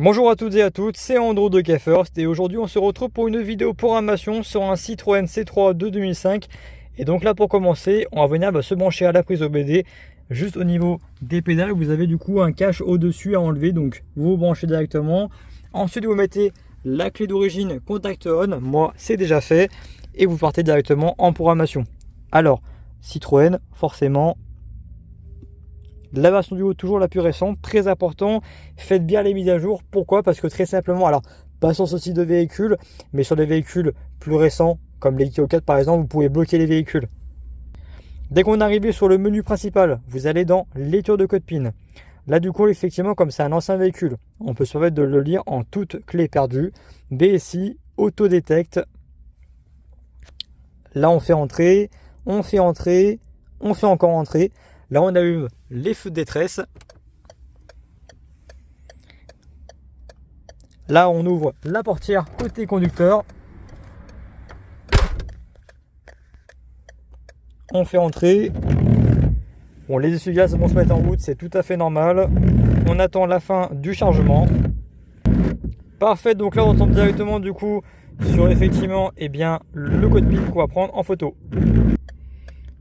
Bonjour à toutes et à toutes, c'est Andrew de K-First et aujourd'hui on se retrouve pour une vidéo programmation sur un Citroën C3 de 2005. Et donc là pour commencer, on va venir se brancher à la prise OBD. Juste au niveau des pédales, vous avez du coup un cache au-dessus à enlever, donc vous vous branchez directement. Ensuite vous mettez la clé d'origine contact on, moi c'est déjà fait, et vous partez directement en programmation. Alors, Citroën, forcément, la version du haut toujours la plus récente, très important, faites bien les mises à jour. Pourquoi? Parce que très simplement, alors pas sur ce type de véhicule, mais sur des véhicules plus récents, comme les Kyo 4 par exemple, vous pouvez bloquer les véhicules. Dès qu'on est arrivé sur le menu principal, vous allez dans lecture de code PIN. Là du coup, effectivement, comme c'est un ancien véhicule, on peut se permettre de le lire en toute clé perdue. BSI, auto-détecte. Là on fait entrer, on fait entrer, on fait encore entrer. Là, on a eu les feux de détresse. Là, on ouvre la portière côté conducteur. On fait entrer. Bon, les essuie-glaces vont se mettre en route, c'est tout à fait normal. On attend la fin du chargement. Parfait, donc là, on tombe directement du coup sur effectivement le code PIN qu'on va prendre en photo.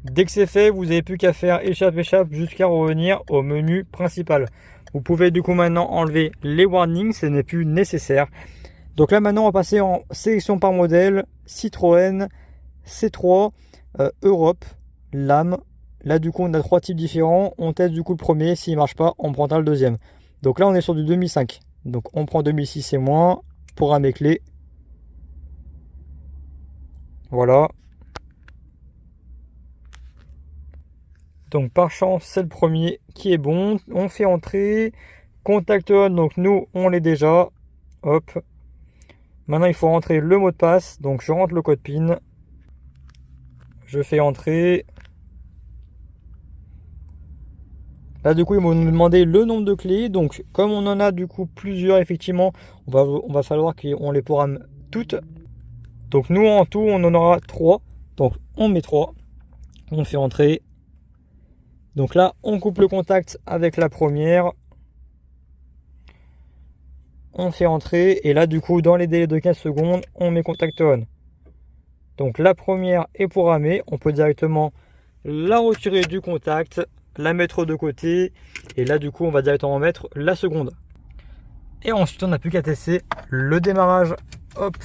Dès que c'est fait, vous n'avez plus qu'à faire échappe jusqu'à revenir au menu principal. Vous pouvez du coup maintenant enlever les warnings, ce n'est plus nécessaire. Donc là maintenant on va passer en sélection par modèle, Citroën, C3, Europe, lame. Là du coup on a 3 types différents, on teste du coup le premier, s'il ne marche pas on prendra le deuxième. Donc là on est sur du 2005, donc on prend 2006 et moins, programme et clé. Voilà. Donc par chance c'est le premier qui est bon. On fait entrer. Contact on, donc nous on l'est déjà. Hop. Maintenant il faut rentrer le mot de passe. Donc je rentre le code PIN. Je fais entrer. Là du coup ils vont nous demander le nombre de clés. Donc comme on en a du coup plusieurs effectivement, on va falloir qu'on les programme toutes. Donc nous en tout on en aura 3. Donc on met 3. On fait entrer. Donc là, on coupe le contact avec la première. On fait entrer. Et là, du coup, dans les délais de 15 secondes, on met contact on. Donc la première est programmée. On peut directement la retirer du contact, la mettre de côté. Et là, du coup, on va directement mettre la seconde. Et ensuite, on n'a plus qu'à tester le démarrage. Hop.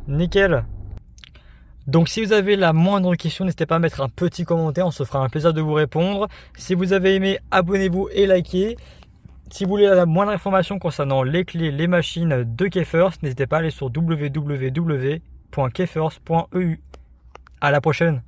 Nickel. Donc si vous avez la moindre question, n'hésitez pas à mettre un petit commentaire, on se fera un plaisir de vous répondre. Si vous avez aimé, abonnez-vous et likez. Si vous voulez la moindre information concernant les clés, les machines de K-First, n'hésitez pas à aller sur www.kfirst.eu. À la prochaine.